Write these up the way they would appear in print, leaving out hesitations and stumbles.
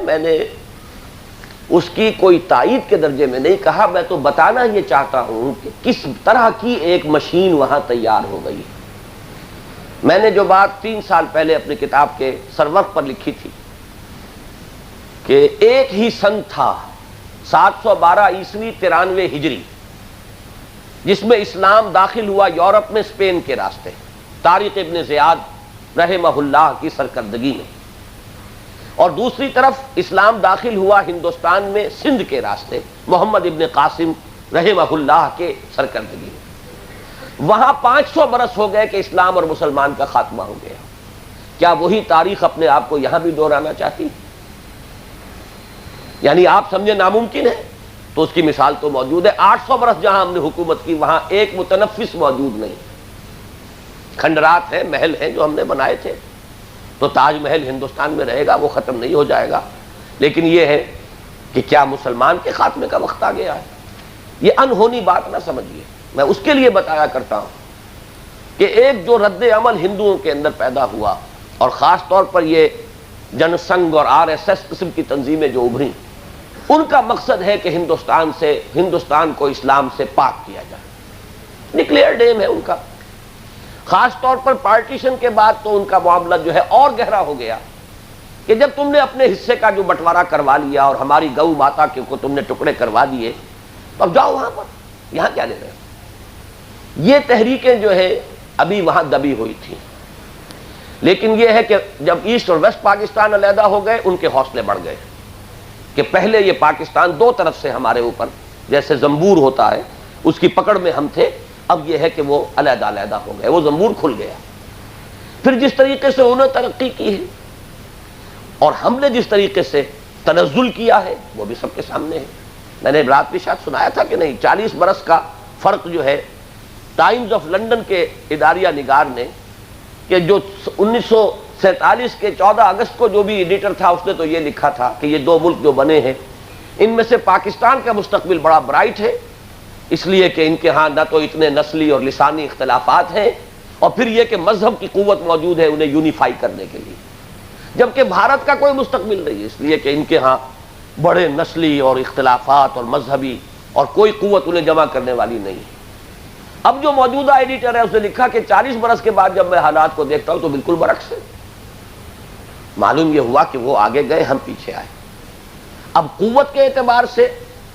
میں نے اس کی کوئی تائید کے درجے میں نہیں کہا، میں تو بتانا یہ چاہتا ہوں کہ کس طرح کی ایک مشین وہاں تیار ہو گئی. میں نے جو بات 3 سال پہلے اپنی کتاب کے سرورق پر لکھی تھی کہ ایک ہی سن تھا 712 عیسوی 93 ہجری جس میں اسلام داخل ہوا یورپ میں اسپین کے راستے، طارق ابن زیاد رحمہ اللہ کی سرکردگی میں، اور دوسری طرف اسلام داخل ہوا ہندوستان میں سندھ کے راستے محمد ابن قاسم رحمہ اللہ کے سرکردگی میں. وہاں 500 برس ہو گئے کہ اسلام اور مسلمان کا خاتمہ ہو گیا. کیا وہی تاریخ اپنے آپ کو یہاں بھی دہرانا چاہتی؟ یعنی آپ سمجھے ناممکن ہے، تو اس کی مثال تو موجود ہے. 800 برس جہاں ہم نے حکومت کی وہاں ایک متنفس موجود نہیں. کھنڈرات ہیں، محل ہیں جو ہم نے بنائے تھے، تو تاج محل ہندوستان میں رہے گا، وہ ختم نہیں ہو جائے گا. لیکن یہ ہے کہ کیا مسلمان کے خاتمے کا وقت آ گیا ہے؟ یہ انہونی بات نہ سمجھیے. میں اس کے لیے بتایا کرتا ہوں کہ ایک جو رد عمل ہندوؤں کے اندر پیدا ہوا، اور خاص طور پر یہ جن سنگھ اور RSS قسم کی تنظیمیں جو ابھریں، ان کا مقصد ہے کہ ہندوستان کو اسلام سے پاک کیا جائے. نکلیئر ڈیم ہے ان کا. خاص طور پر پارٹیشن کے بعد تو ان کا معاملہ جو ہے اور گہرا ہو گیا کہ جب تم نے اپنے حصے کا جو بٹوارا کروا لیا اور ہماری گو ماتا کو تم نے ٹکڑے کروا دیے، تو اب جاؤ وہاں پر، یہاں کیا لے رہے ہو؟ یہ تحریکیں جو ہے ابھی وہاں دبی ہوئی تھیں. لیکن یہ ہے کہ جب ایسٹ اور ویسٹ پاکستان علیحدہ ہو گئے، ان کے حوصلے بڑھ گئے کہ پہلے یہ پاکستان دو طرف سے ہمارے اوپر جیسے زنبور ہوتا ہے اس کی پکڑ میں ہم تھے، اب یہ ہے کہ وہ علیحدہ علیحدہ ہو گئے، وہ زنبور کھل گیا. پھر جس طریقے سے انہوں نے ترقی کی ہے اور ہم نے جس طریقے سے تنزل کیا ہے وہ بھی سب کے سامنے ہے. میں نے رات بھی شاید سنایا تھا کہ نہیں، 40 برس کا فرق جو ہے. ٹائمز آف لنڈن کے اداریہ نگار نے کہ جو 1947 کے 14 اگست کو جو بھی ایڈیٹر تھا اس نے تو یہ لکھا تھا کہ یہ دو ملک جو بنے ہیں ان میں سے پاکستان کا مستقبل بڑا برائٹ ہے، اس لیے کہ ان کے ہاں نہ تو اتنے نسلی اور لسانی اختلافات ہیں، اور پھر یہ کہ مذہب کی قوت موجود ہے انہیں یونیفائی کرنے کے لیے. جبکہ بھارت کا کوئی مستقبل نہیں ہے، اس لیے کہ ان کے ہاں بڑے نسلی اور اختلافات اور مذہبی اور کوئی قوت انہیں جمع کرنے والی نہیں ہے. اب جو موجودہ ایڈیٹر ہے اس نے لکھا کہ 40 برس کے بعد جب میں حالات کو دیکھتا ہوں تو بالکل برعکس ہے. معلوم یہ ہوا کہ وہ آگے گئے، ہم پیچھے آئے. اب قوت کے اعتبار سے،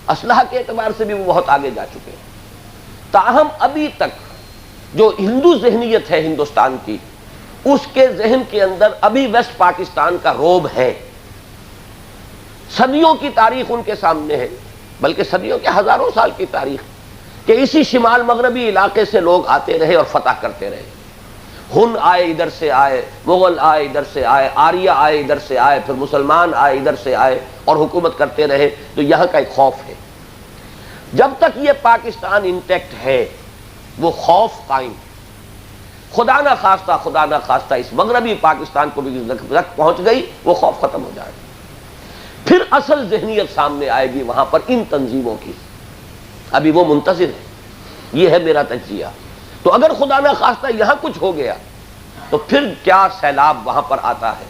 اسلحہ کے اعتبار سے بھی وہ بہت آگے جا چکے ہیں. تاہم ابھی تک جو ہندو ذہنیت ہے ہندوستان کی، اس کے ذہن کے اندر ابھی ویسٹ پاکستان کا روب ہے. صدیوں کی تاریخ ان کے سامنے ہے، بلکہ صدیوں کے ہزاروں سال کی تاریخ، کہ اسی شمال مغربی علاقے سے لوگ آتے رہے اور فتح کرتے رہے. ہن آئے ادھر سے آئے، مغل آئے ادھر سے آئے، آریہ آئے ادھر سے آئے، پھر مسلمان آئے ادھر سے آئے اور حکومت کرتے رہے. تو یہاں کا ایک خوف ہے. جب تک یہ پاکستان انٹیکٹ ہے وہ خوف قائم ہے. خدا نہ خواستہ اس مغربی پاکستان کو بھی رکھ پہنچ گئی، وہ خوف ختم ہو جائے. پھر اصل ذہنیت سامنے آئے گی وہاں پر ان تنظیموں کی. ابھی وہ منتظر ہے. یہ ہے میرا تجزیہ. تو اگر خدا نہ خواستہ یہاں کچھ ہو گیا تو پھر کیا سیلاب وہاں پر آتا ہے،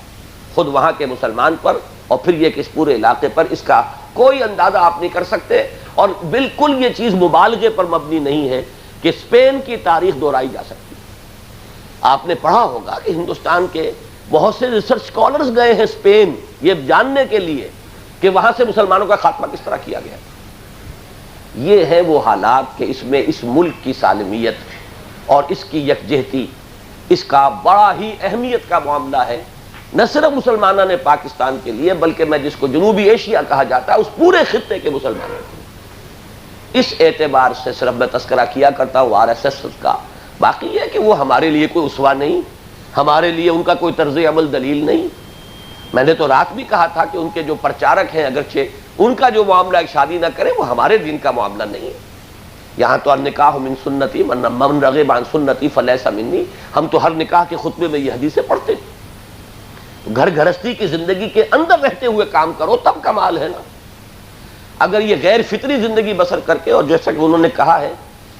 خود وہاں کے مسلمان پر اور پھر یہ کہ اس پورے علاقے پر، اس کا کوئی اندازہ آپ نہیں کر سکتے. اور بالکل یہ چیز مبالغے پر مبنی نہیں ہے کہ اسپین کی تاریخ دہرائی جا سکتی. آپ نے پڑھا ہوگا کہ ہندوستان کے بہت سے ریسرچ اسکالرز گئے ہیں اسپین یہ جاننے کے لیے کہ وہاں سے مسلمانوں کا خاتمہ کس طرح کیا گیا. یہ ہے وہ حالات کہ اس میں اس ملک کی سالمیت اور اس کی یکجہتی، اس کا بڑا ہی اہمیت کا معاملہ ہے، نہ صرف مسلمانوں نے پاکستان کے لیے بلکہ میں جس کو جنوبی ایشیا کہا جاتا ہے اس پورے خطے کے مسلمانوں کے. اس اعتبار سے صرف میں تذکرہ کیا کرتا ہوں RSS کا. باقی یہ ہے کہ وہ ہمارے لیے کوئی اسوہ نہیں، ہمارے لیے ان کا کوئی طرز عمل دلیل نہیں. میں نے تو رات بھی کہا تھا کہ ان کے جو پرچارک ہیں اگرچہ ان کا جو معاملہ ایک شادی نہ کرے وہ ہمارے دین کا معاملہ نہیں ہے. یہاں تو النکاح من سنتی من رغب عن سنتی فلیس منی. ہم تو ہر نکاح کے خطبے میں یہ حدیثیں پڑھتے ہیں. گھر گھرستی کی زندگی کے اندر رہتے ہوئے کام کرو تب کمال ہے نا. اگر یہ غیر فطری زندگی بسر کر کے، اور جیسا کہ انہوں نے کہا ہے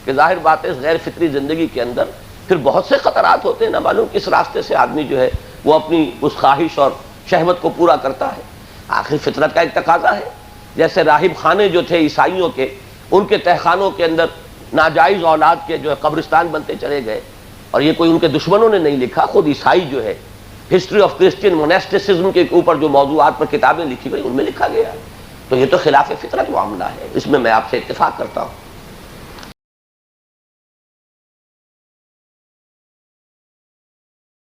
کہ ظاہر بات ہے اس غیر فطری زندگی کے اندر پھر بہت سے خطرات ہوتے ہیں، نہ معلوم کس راستے سے آدمی جو ہے وہ اپنی اس خواہش اور شہوت کو پورا کرتا ہے. آخر فطرت کا ایک تقاضا ہے. جیسے راہب خانے جو تھے عیسائیوں کے، ان کے تہخانوں کے اندر ناجائز اولاد کے جو ہے قبرستان بنتے چلے گئے، اور یہ کوئی ان کے دشمنوں نے نہیں لکھا، خود عیسائی جو ہے ہسٹری آف کرسچین موناسٹسزم کے اوپر جو موضوعات پر کتابیں لکھی گئی ان میں لکھا گیا. تو یہ تو خلاف فطرت معاملہ ہے، اس میں آپ سے اتفاق کرتا ہوں.